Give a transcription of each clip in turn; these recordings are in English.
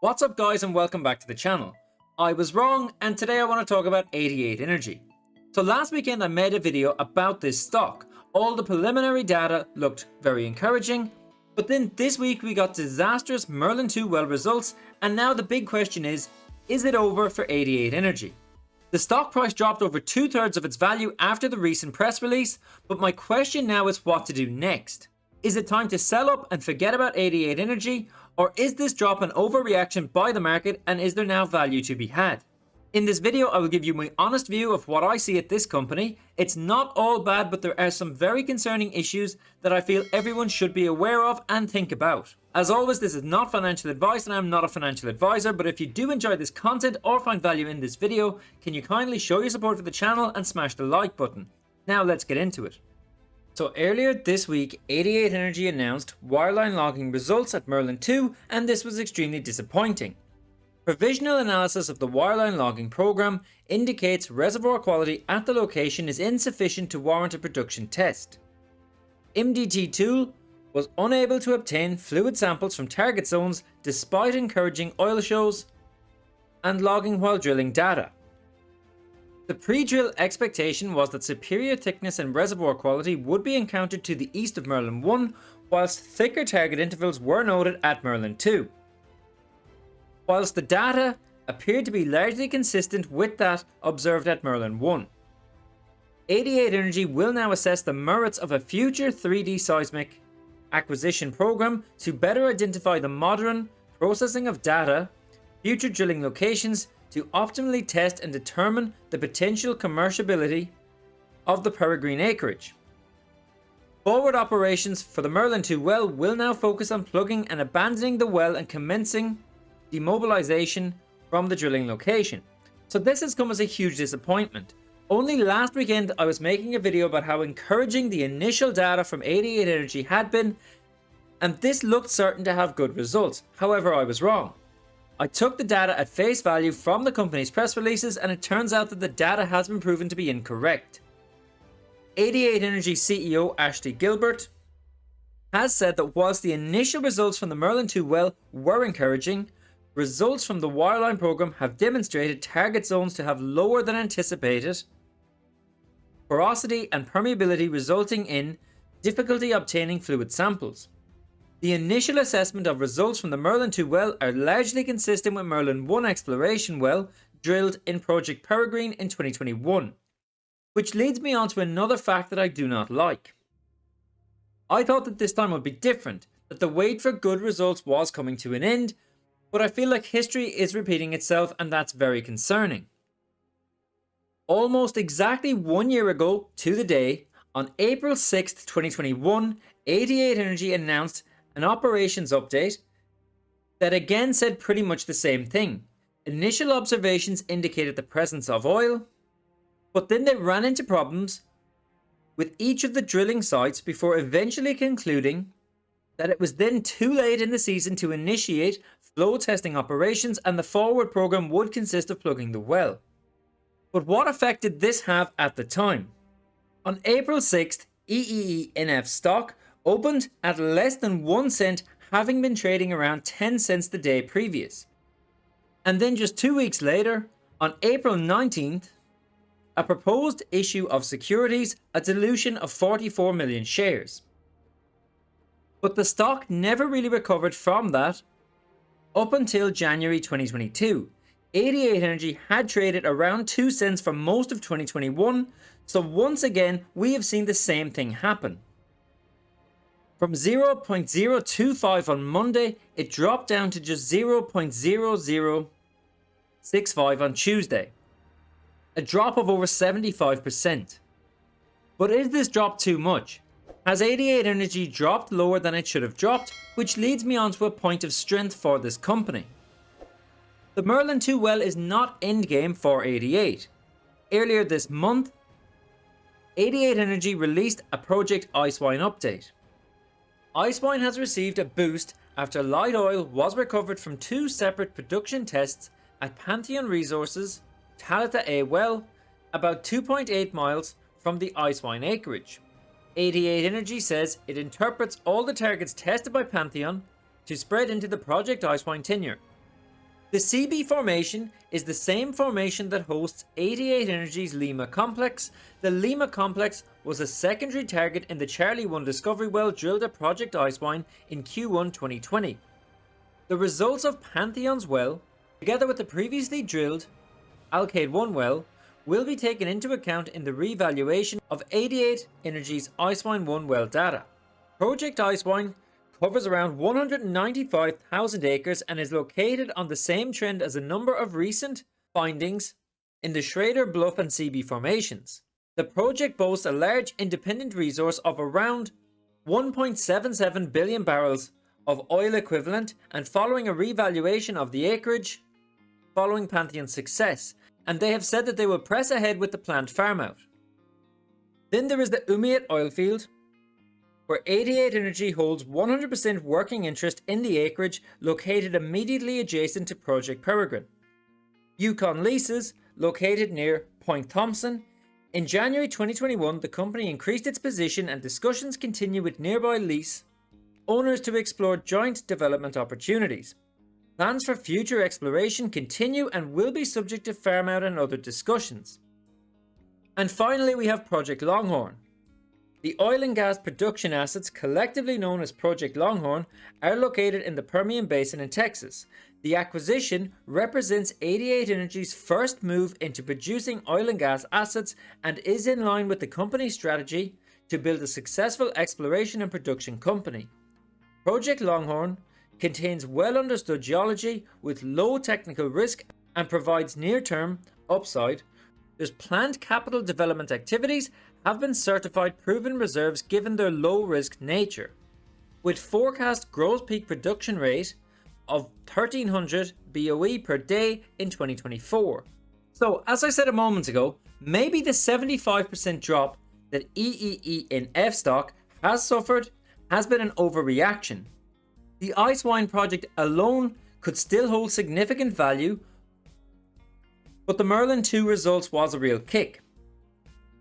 What's up guys and welcome back to the channel. I was wrong and today I want to talk about 88 Energy. So last weekend I made a video about this stock. All the preliminary data looked very encouraging, but then this week we got disastrous Merlin 2 well results, and now the big question is it over for 88 Energy? The stock price dropped over 2/3 of its value after the recent press release, but my question now is what to do next. Is it time to sell up and forget about 88 Energy, or is this drop an overreaction by the market and is there now value to be had? In this video I will give you my honest view of what I see at this company. It's not all bad, but there are some very concerning issues that I feel everyone should be aware of and think about. As always, this is not financial advice and I'm not a financial advisor, but if you do enjoy this content or find value in this video, can you kindly show your support for the channel and smash the like button. Now let's get into it. So earlier this week, 88 Energy announced wireline logging results at Merlin 2, and this was extremely disappointing. Provisional analysis of the wireline logging program indicates reservoir quality at the location is insufficient to warrant a production test. MDT tool was unable to obtain fluid samples from target zones despite encouraging oil shows and logging while drilling data. The pre-drill expectation was that superior thickness and reservoir quality would be encountered to the east of Merlin 1, whilst thicker target intervals were noted at Merlin 2. Whilst the data appeared to be largely consistent with that observed at Merlin 1. 88 Energy will now assess the merits of a future 3D seismic acquisition program to better identify the modern processing of data, future drilling locations, to optimally test and determine the potential commerciality of the peregrine acreage. Forward operations for the Merlin 2 well will now focus on plugging and abandoning the well and commencing demobilization from the drilling location. So this has come as a huge disappointment. Only last weekend I was making a video about how encouraging the initial data from 88 Energy had been, and this looked certain to have good results. However, I was wrong. I took the data at face value from the company's press releases, and it turns out that the data has been proven to be incorrect. 88 Energy CEO Ashley Gilbert has said that whilst the initial results from the Merlin 2 well were encouraging, results from the wireline program have demonstrated target zones to have lower than anticipated porosity and permeability, resulting in difficulty obtaining fluid samples. The initial assessment of results from the Merlin 2 well are largely consistent with Merlin 1 exploration well drilled in Project Peregrine in 2021. Which leads me on to another fact that I do not like. I thought that this time would be different, that the wait for good results was coming to an end, but I feel like history is repeating itself, and that's very concerning. Almost exactly 1 year ago to the day, on April 6th, 2021, 88 Energy announced an operations update that again said pretty much the same thing. Initial observations indicated the presence of oil, but then they ran into problems with each of the drilling sites before eventually concluding that it was then too late in the season to initiate flow testing operations and the forward program would consist of plugging the well. But what effect did this have at the time? On April 6th, EEENF stock opened at less than 1 cent, having been trading around 10 cents the day previous. And then just 2 weeks later, on April 19th, a proposed issue of securities, a dilution of 44 million shares. But the stock never really recovered from that up until January 2022. 88 Energy had traded around 2 cents for most of 2021, so once again we have seen the same thing happen. From 0.025 on Monday, it dropped down to just 0.0065 on Tuesday. A drop of over 75%. But is this drop too much? Has 88 Energy dropped lower than it should have dropped, which leads me on to a point of strength for this company. The Merlin 2 well is not endgame for 88. Earlier this month, 88 Energy released a Project Icewine update. Icewine has received a boost after light oil was recovered from 2 separate production tests at Pantheon Resources Talita A well, about 2.8 miles from the Icewine acreage. 88 Energy says it interprets all the targets tested by Pantheon to spread into the Project Icewine tenure. The CB formation is the same formation that hosts 88 Energy's Lima complex. The Lima complex was a secondary target in the Charlie 1 discovery well drilled at Project Icewine in Q1 2020. The results of Pantheon's well, together with the previously drilled Alkaid 1 well, will be taken into account in the revaluation of 88 Energy's Icewine 1 well data. Project Icewine covers around 195,000 acres and is located on the same trend as a number of recent findings in the Schrader Bluff and CB formations. The project boasts a large independent resource of around 1.77 billion barrels of oil equivalent, and following a revaluation of the acreage following Pantheon's success, and they have said that they will press ahead with the planned farm out. Then there is the Umiat oil field, where 88 Energy holds 100% working interest in the acreage located immediately adjacent to Project Peregrine. Yukon Leases, located near Point Thompson. In January 2021, the company increased its position and discussions continue with nearby lease owners to explore joint development opportunities. Plans for future exploration continue and will be subject to farm out and other discussions. And finally, we have Project Longhorn. The oil and gas production assets, collectively known as Project Longhorn, are located in the Permian Basin in Texas. The acquisition represents 88 Energy's first move into producing oil and gas assets and is in line with the company's strategy to build a successful exploration and production company. Project Longhorn contains well understood geology with low technical risk and provides near-term upside. There's planned capital development activities have been certified proven reserves given their low risk nature, with forecast gross peak production rate of 1300 BOE per day in 2024. So as I said a moment ago, maybe the 75% drop that EEENF stock has suffered has been an overreaction. The Icewine project alone could still hold significant value, but the Merlin 2 results was a real kick.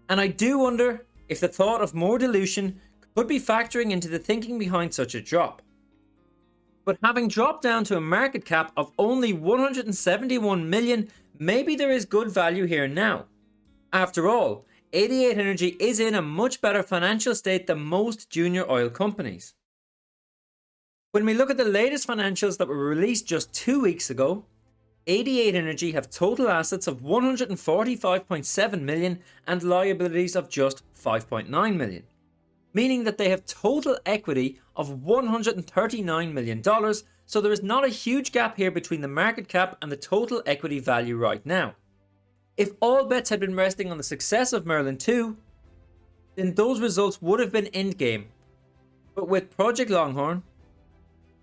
And I do wonder if the thought of more dilution could be factoring into the thinking behind such a drop. But having dropped down to a market cap of only 171 million, maybe there is good value here now. After all, 88 Energy is in a much better financial state than most junior oil companies. When we look at the latest financials that were released just 2 weeks ago, 88 Energy have total assets of 145.7 million and liabilities of just 5.9 million, meaning that they have total equity of $139 million, so there is not a huge gap here between the market cap and the total equity value right now. If all bets had been resting on the success of Merlin 2, then those results would have been endgame. But with Project Longhorn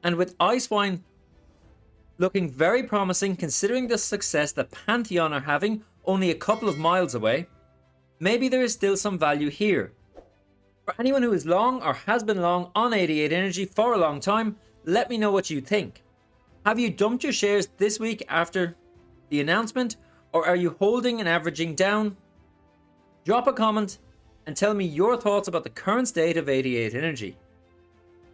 and with Icewine looking very promising considering the success that Pantheon are having only a couple of miles away, maybe there is still some value here. For anyone who is long or has been long on 88 Energy for a long time, let me know what you think. Have you dumped your shares this week after the announcement, or are you holding and averaging down? Drop a comment and tell me your thoughts about the current state of 88 Energy.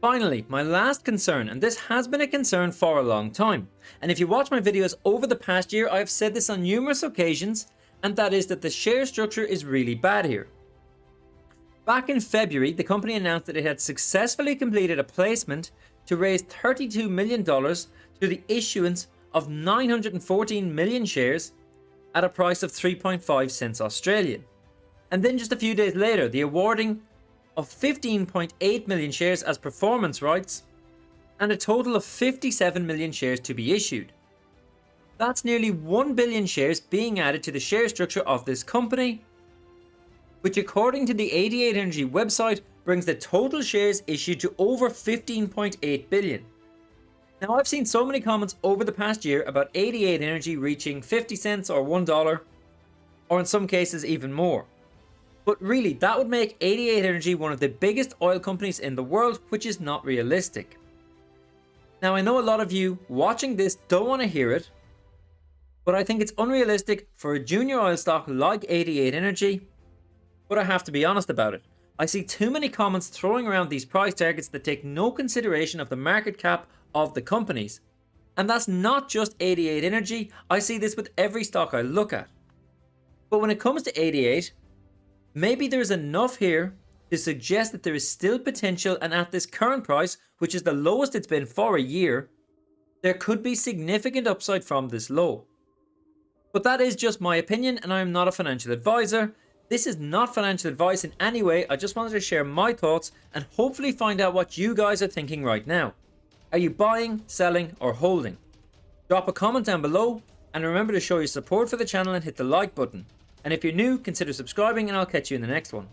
Finally, my last concern, and this has been a concern for a long time, and if you watch my videos over the past year, I have said this on numerous occasions, and that is that the share structure is really bad here. Back in February, the company announced that it had successfully completed a placement to raise $32 million through the issuance of 914 million shares at a price of 3.5 cents Australian. And then just a few days later, the awarding of 15.8 million shares as performance rights and a total of 57 million shares to be issued. That's nearly 1 billion shares being added to the share structure of this company, which according to the 88 Energy website brings the total shares issued to over 15.8 billion. Now I've seen so many comments over the past year about 88 Energy reaching 50 cents or $1, or in some cases even more. But really, that would make 88 Energy one of the biggest oil companies in the world, which is not realistic. Now I know a lot of you watching this don't want to hear it, but I think it's unrealistic for a junior oil stock like 88 Energy, but I have to be honest about it. I see too many comments throwing around these price targets that take no consideration of the market cap of the companies. And that's not just 88 Energy, I see this with every stock I look at. But when it comes to 88, maybe there's enough here to suggest that there is still potential, and at this current price, which is the lowest it's been for a year, there could be significant upside from this low. But that is just my opinion, and I am not a financial advisor. This is not financial advice in any way. I just wanted to share my thoughts and hopefully find out what you guys are thinking right now. Are you buying, selling, or holding? Drop a comment down below, and remember to show your support for the channel and hit the like button. And if you're new, consider subscribing, and I'll catch you in the next one.